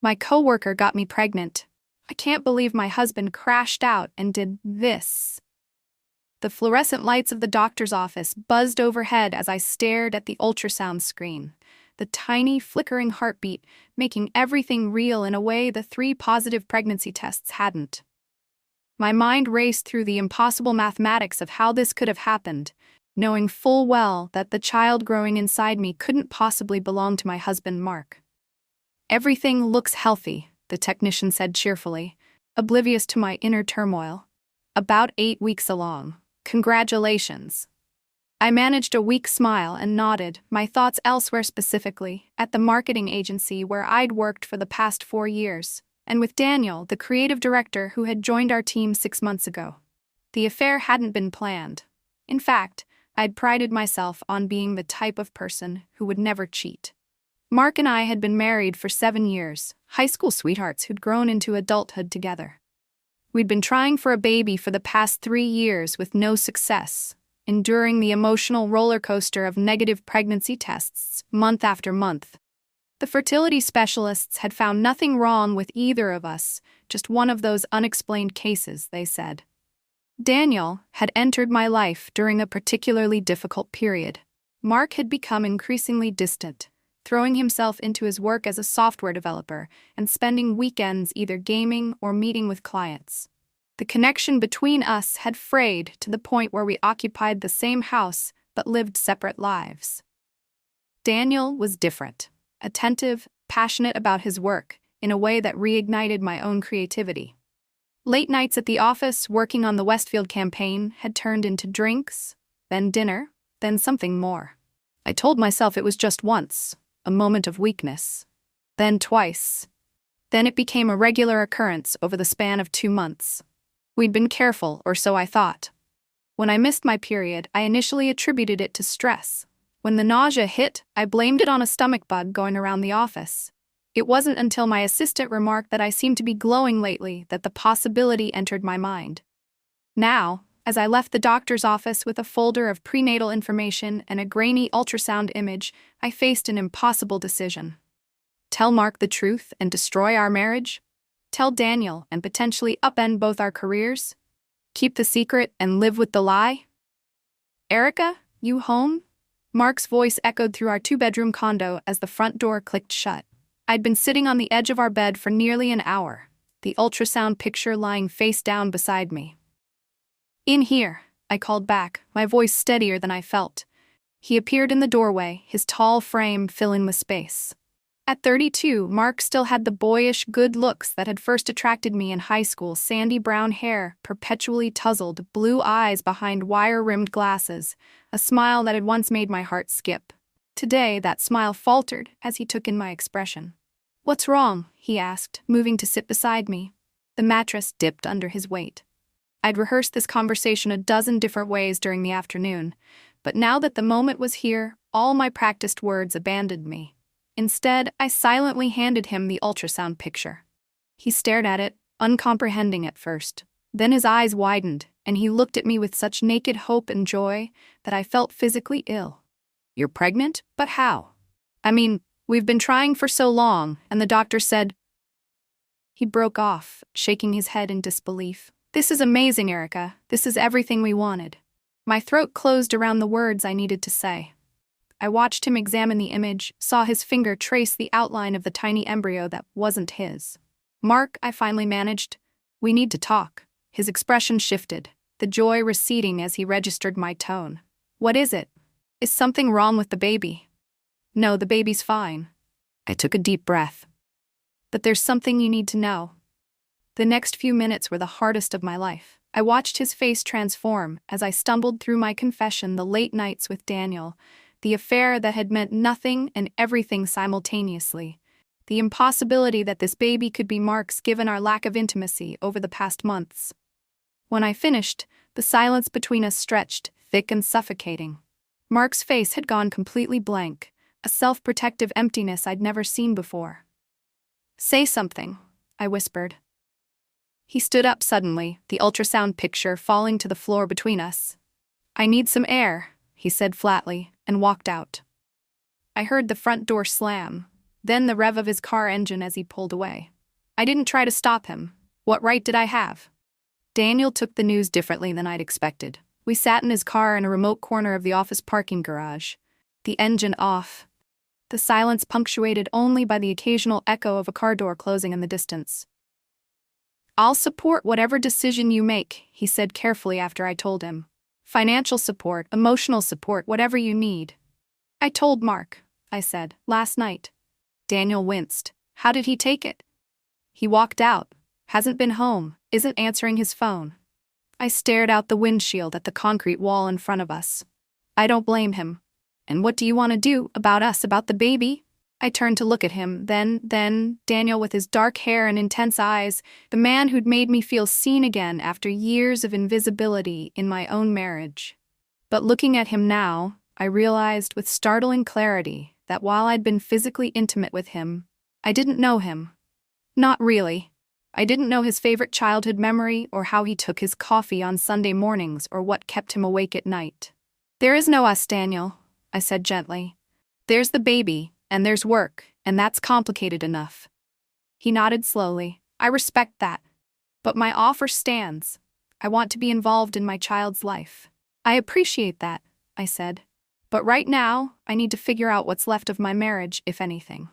My coworker got me pregnant. I can't believe my husband crashed out and did this. The fluorescent lights of the doctor's office buzzed overhead as I stared at the ultrasound screen, the tiny, flickering heartbeat making everything real in a way the 3 positive pregnancy tests hadn't. My mind raced through the impossible mathematics of how this could have happened, knowing full well that the child growing inside me couldn't possibly belong to my husband, Mark. "Everything looks healthy," the technician said cheerfully, oblivious to my inner turmoil. "About 8 weeks along. Congratulations." I managed a weak smile and nodded, my thoughts elsewhere, specifically at the marketing agency where I'd worked for the past 4 years, and with Daniel, the creative director who had joined our team 6 months ago. The affair hadn't been planned. In fact, I'd prided myself on being the type of person who would never cheat. Mark and I had been married for 7 years, high school sweethearts who'd grown into adulthood together. We'd been trying for a baby for the past 3 years with no success, enduring the emotional roller coaster of negative pregnancy tests month after month. The fertility specialists had found nothing wrong with either of us, just one of those unexplained cases, they said. Daniel had entered my life during a particularly difficult period. Mark had become increasingly distant, throwing himself into his work as a software developer and spending weekends either gaming or meeting with clients. The connection between us had frayed to the point where we occupied the same house but lived separate lives. Daniel was different, attentive, passionate about his work in a way that reignited my own creativity. Late nights at the office working on the Westfield campaign had turned into drinks, then dinner, then something more. I told myself it was just once, a moment of weakness. Then twice. Then it became a regular occurrence over the span of 2 months. We'd been careful, or so I thought. When I missed my period, I initially attributed it to stress. When the nausea hit, I blamed it on a stomach bug going around the office. It wasn't until my assistant remarked that I seemed to be glowing lately that the possibility entered my mind. Now, as I left the doctor's office with a folder of prenatal information and a grainy ultrasound image, I faced an impossible decision. Tell Mark the truth and destroy our marriage? Tell Daniel and potentially upend both our careers? Keep the secret and live with the lie? "Erica, you home?" Mark's voice echoed through our 2-bedroom condo as the front door clicked shut. I'd been sitting on the edge of our bed for nearly an hour, the ultrasound picture lying face down beside me. "In here," I called back, my voice steadier than I felt. He appeared in the doorway, his tall frame filling the space. At 32, Mark still had the boyish good looks that had first attracted me in high school: sandy brown hair, perpetually tousled, blue eyes behind wire-rimmed glasses, a smile that had once made my heart skip. Today, that smile faltered as he took in my expression. "What's wrong?" he asked, moving to sit beside me. The mattress dipped under his weight. I'd rehearsed this conversation a dozen different ways during the afternoon, but now that the moment was here, all my practiced words abandoned me. Instead, I silently handed him the ultrasound picture. He stared at it, uncomprehending at first. Then his eyes widened, and he looked at me with such naked hope and joy that I felt physically ill. "You're pregnant? But how? I mean, we've been trying for so long, and the doctor said—" He broke off, shaking his head in disbelief. "This is amazing, Erica. This is everything we wanted." My throat closed around the words I needed to say. I watched him examine the image, saw his finger trace the outline of the tiny embryo that wasn't his. "Mark," I finally managed, "we need to talk." His expression shifted, the joy receding as he registered my tone. "What is it? Is something wrong with the baby?" "No, the baby's fine." I took a deep breath. "But there's something you need to know." The next few minutes were the hardest of my life. I watched his face transform as I stumbled through my confession, the late nights with Daniel, the affair that had meant nothing and everything simultaneously, the impossibility that this baby could be Mark's given our lack of intimacy over the past months. When I finished, the silence between us stretched, thick and suffocating. Mark's face had gone completely blank, a self-protective emptiness I'd never seen before. "Say something," I whispered. He stood up suddenly, the ultrasound picture falling to the floor between us. "I need some air," he said flatly, and walked out. I heard the front door slam. then the rev of his car engine as he pulled away. I didn't try to stop him. What right did I have? Daniel took the news differently than I'd expected. We sat in his car in a remote corner of the office parking garage. The engine off. The silence punctuated only by the occasional echo of a car door closing in the distance. "I'll support whatever decision you make," he said carefully after I told him. "Financial support, emotional support, whatever you need." "I told Mark," I said, "last night." Daniel winced. "How did he take it?" "He walked out. Hasn't been home, isn't answering his phone." I stared out the windshield at the concrete wall in front of us. "I don't blame him. And what do you want to do about us, about the baby?" I turned to look at him, then Daniel with his dark hair and intense eyes, the man who'd made me feel seen again after years of invisibility in my own marriage. But looking at him now, I realized with startling clarity that while I'd been physically intimate with him, I didn't know him. Not really. I didn't know his favorite childhood memory or how he took his coffee on Sunday mornings or what kept him awake at night. "There is no us, Daniel," I said gently. "There's the baby, and there's work, and that's complicated enough." He nodded slowly. "I respect that. But my offer stands. I want to be involved in my child's life." "I appreciate that," I said. "But right now, I need to figure out what's left of my marriage, if anything."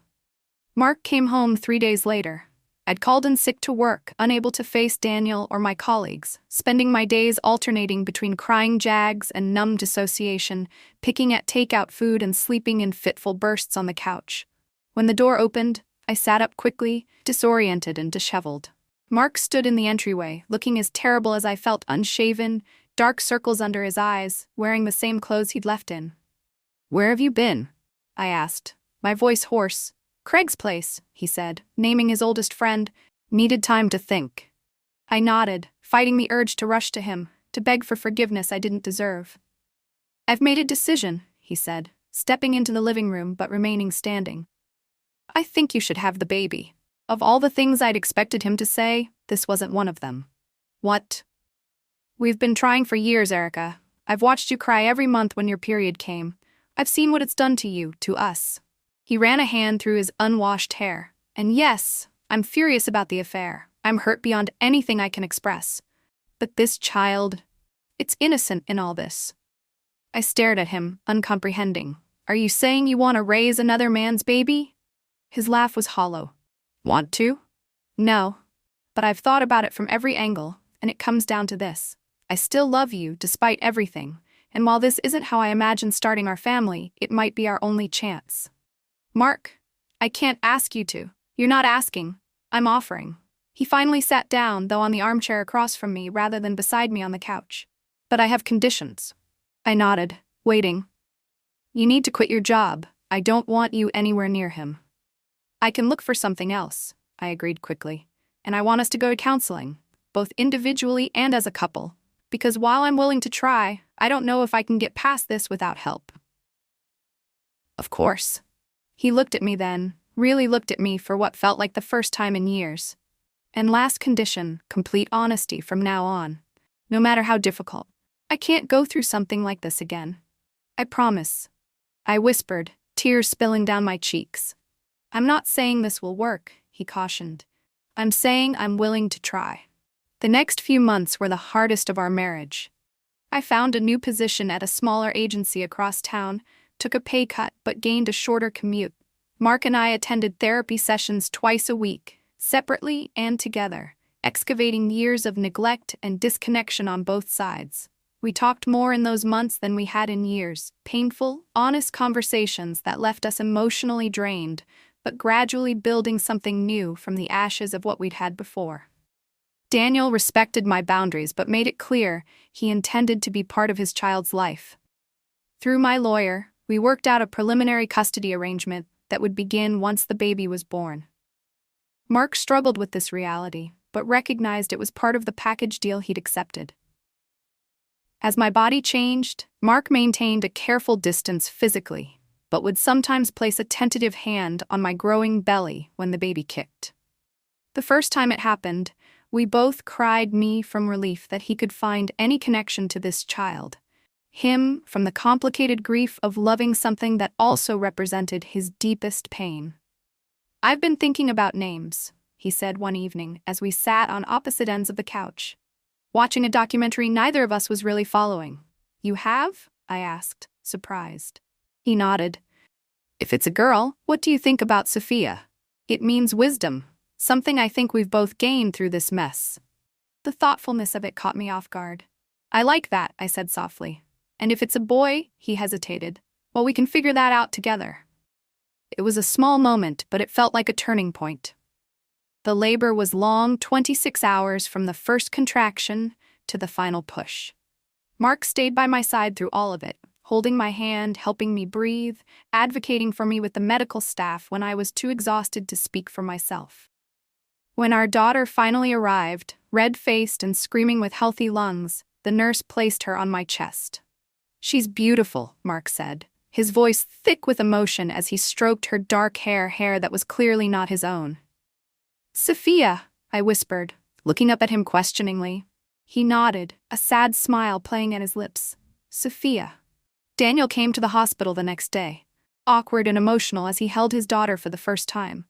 Mark came home 3 days later. I'd called in sick to work, unable to face Daniel or my colleagues, spending my days alternating between crying jags and numb dissociation, picking at takeout food and sleeping in fitful bursts on the couch. When the door opened, I sat up quickly, disoriented and disheveled. Mark stood in the entryway, looking as terrible as I felt, unshaven, dark circles under his eyes, wearing the same clothes he'd left in. "Where have you been?" I asked, my voice hoarse. "Craig's place," he said, naming his oldest friend. "Needed time to think." I nodded, fighting the urge to rush to him, to beg for forgiveness I didn't deserve. "I've made a decision," he said, stepping into the living room but remaining standing. "I think you should have the baby." Of all the things I'd expected him to say, this wasn't one of them. "What?" "We've been trying for years, Erica. I've watched you cry every month when your period came. I've seen what it's done to you, to us." He ran a hand through his unwashed hair. "And yes, I'm furious about the affair. I'm hurt beyond anything I can express. But this child, it's innocent in all this." I stared at him, uncomprehending. "Are you saying you want to raise another man's baby?" His laugh was hollow. "Want to?" "No. But I've thought about it from every angle, and it comes down to this. I still love you, despite everything, and while this isn't how I imagined starting our family, it might be our only chance." "Mark, I can't ask you to." "You're not asking. I'm offering." He finally sat down, though on the armchair across from me rather than beside me on the couch. "But I have conditions." I nodded, waiting. "You need to quit your job. I don't want you anywhere near him." "I can look for something else," I agreed quickly. "And I want us to go to counseling, both individually and as a couple. Because while I'm willing to try, I don't know if I can get past this without help." "Of course." He looked at me then, really looked at me for what felt like the first time in years. "And last condition, complete honesty from now on. No matter how difficult. I can't go through something like this again. I promise." I whispered, tears spilling down my cheeks. "I'm not saying this will work," he cautioned. "I'm saying I'm willing to try." The next few months were the hardest of our marriage. I found a new position at a smaller agency across town, took a pay cut but gained a shorter commute. Mark and I attended therapy sessions twice a week, separately and together, excavating years of neglect and disconnection on both sides. We talked more in those months than we had in years, painful, honest conversations that left us emotionally drained, but gradually building something new from the ashes of what we'd had before. Daniel respected my boundaries but made it clear he intended to be part of his child's life. Through my lawyer, we worked out a preliminary custody arrangement that would begin once the baby was born. Mark struggled with this reality, but recognized it was part of the package deal he'd accepted. As my body changed, Mark maintained a careful distance physically, but would sometimes place a tentative hand on my growing belly when the baby kicked. The first time it happened, we both cried me from relief that he could find any connection to this child. Him from the complicated grief of loving something that also represented his deepest pain. I've been thinking about names, he said one evening as we sat on opposite ends of the couch, watching a documentary neither of us was really following. You have? I asked, surprised. He nodded. If it's a girl, what do you think about Sophia? It means wisdom, something I think we've both gained through this mess. The thoughtfulness of it caught me off guard. I like that, I said softly. And if it's a boy, he hesitated. Well, we can figure that out together. It was a small moment, but it felt like a turning point. The labor was long, 26 hours from the first contraction to the final push. Mark stayed by my side through all of it, holding my hand, helping me breathe, advocating for me with the medical staff when I was too exhausted to speak for myself. When our daughter finally arrived, red-faced and screaming with healthy lungs, the nurse placed her on my chest. She's beautiful, Mark said, his voice thick with emotion as he stroked her dark hair that was clearly not his own. Sophia, I whispered, looking up at him questioningly. He nodded, a sad smile playing at his lips. Sophia. Daniel came to the hospital the next day, awkward and emotional as he held his daughter for the first time.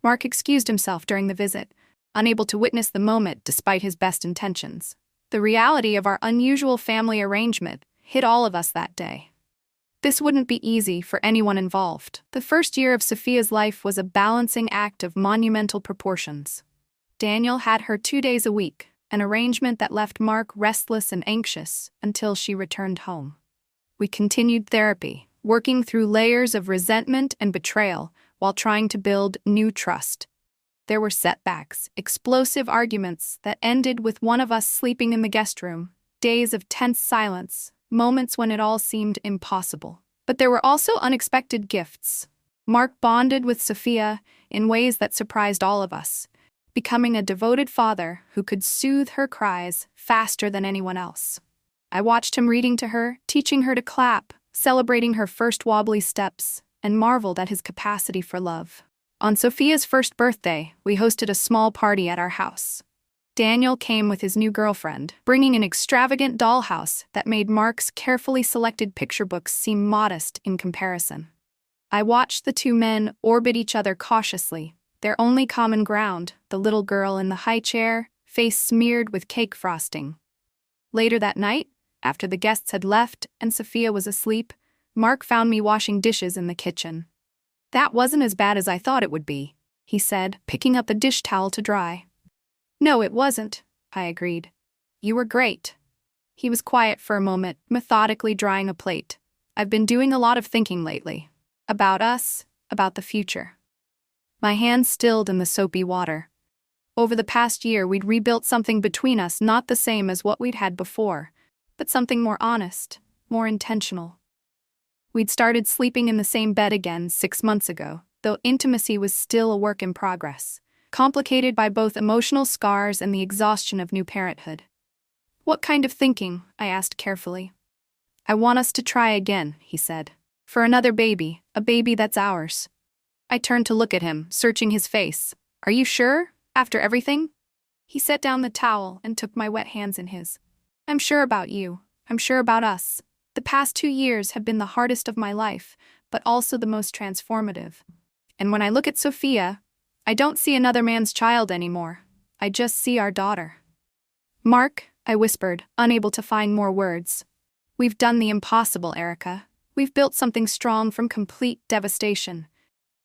Mark excused himself during the visit, unable to witness the moment despite his best intentions. The reality of our unusual family arrangement hit all of us that day. This wouldn't be easy for anyone involved. The first year of Sophia's life was a balancing act of monumental proportions. Daniel had her 2 days a week, an arrangement that left Mark restless and anxious until she returned home. We continued therapy, working through layers of resentment and betrayal while trying to build new trust. There were setbacks, explosive arguments that ended with one of us sleeping in the guest room, days of tense silence, moments when it all seemed impossible. But there were also unexpected gifts. Mark bonded with Sophia in ways that surprised all of us, becoming a devoted father who could soothe her cries faster than anyone else. I watched him reading to her, teaching her to clap, celebrating her first wobbly steps, and marveled at his capacity for love. On Sophia's first birthday, we hosted a small party at our house. Daniel came with his new girlfriend, bringing an extravagant dollhouse that made Mark's carefully selected picture books seem modest in comparison. I watched the two men orbit each other cautiously, their only common ground, the little girl in the high chair, face smeared with cake frosting. Later that night, after the guests had left and Sophia was asleep, Mark found me washing dishes in the kitchen. That wasn't as bad as I thought it would be, he said, picking up a dish towel to dry. No, it wasn't, I agreed. You were great. He was quiet for a moment, methodically drying a plate. I've been doing a lot of thinking lately. About us, about the future. My hands stilled in the soapy water. Over the past year, we'd rebuilt something between us not the same as what we'd had before, but something more honest, more intentional. We'd started sleeping in the same bed again 6 months ago, though intimacy was still a work in progress, complicated by both emotional scars and the exhaustion of new parenthood. What kind of thinking? I asked carefully. I want us to try again, he said. For another baby, a baby that's ours. I turned to look at him, searching his face. Are you sure? After everything? He set down the towel and took my wet hands in his. I'm sure about you. I'm sure about us. The past 2 years have been the hardest of my life, but also the most transformative. And when I look at Sophia, I don't see another man's child anymore. I just see our daughter. Mark, I whispered, unable to find more words. We've done the impossible, Erica. We've built something strong from complete devastation.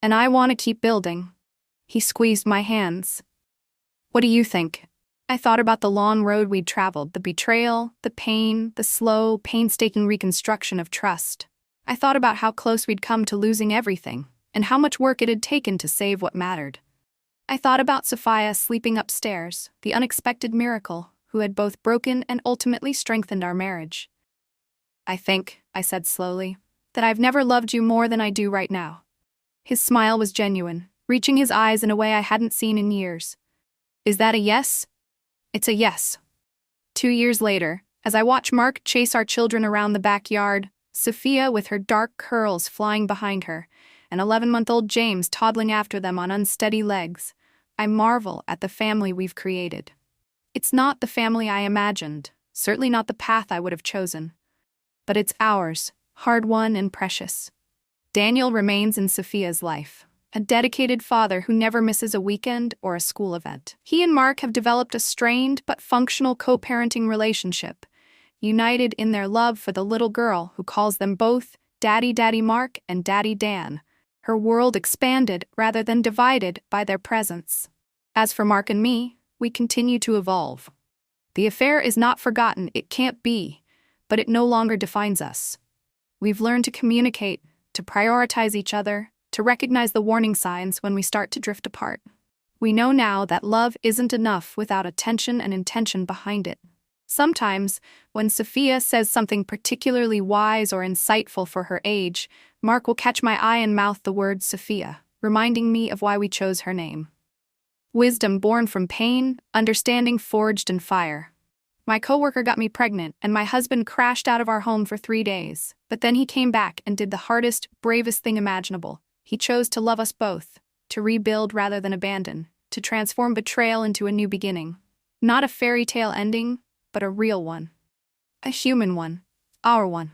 And I want to keep building. He squeezed my hands. What do you think? I thought about the long road we'd traveled, the betrayal, the pain, the slow, painstaking reconstruction of trust. I thought about how close we'd come to losing everything, and how much work it had taken to save what mattered. I thought about Sophia sleeping upstairs, the unexpected miracle, who had both broken and ultimately strengthened our marriage. I think, I said slowly, that I've never loved you more than I do right now. His smile was genuine, reaching his eyes in a way I hadn't seen in years. Is that a yes? It's a yes. 2 years later, as I watch Mark chase our children around the backyard, Sophia with her dark curls flying behind her, and 11-month-old James toddling after them on unsteady legs, I marvel at the family we've created. It's not the family I imagined, certainly not the path I would have chosen. But it's ours, hard-won and precious. Daniel remains in Sophia's life, a dedicated father who never misses a weekend or a school event. He and Mark have developed a strained but functional co-parenting relationship, united in their love for the little girl who calls them both Daddy Daddy Mark and Daddy Dan. Her world expanded rather than divided by their presence. As for Mark and me, we continue to evolve. The affair is not forgotten, it can't be, but it no longer defines us. We've learned to communicate, to prioritize each other, to recognize the warning signs when we start to drift apart. We know now that love isn't enough without attention and intention behind it. Sometimes, when Sophia says something particularly wise or insightful for her age, Mark will catch my eye and mouth the word Sophia, reminding me of why we chose her name. Wisdom born from pain, understanding forged in fire. My coworker got me pregnant, and my husband crashed out of our home for 3 days. But then he came back and did the hardest, bravest thing imaginable. He chose to love us both, to rebuild rather than abandon, to transform betrayal into a new beginning. Not a fairy tale ending, but a real one. A human one. Our one.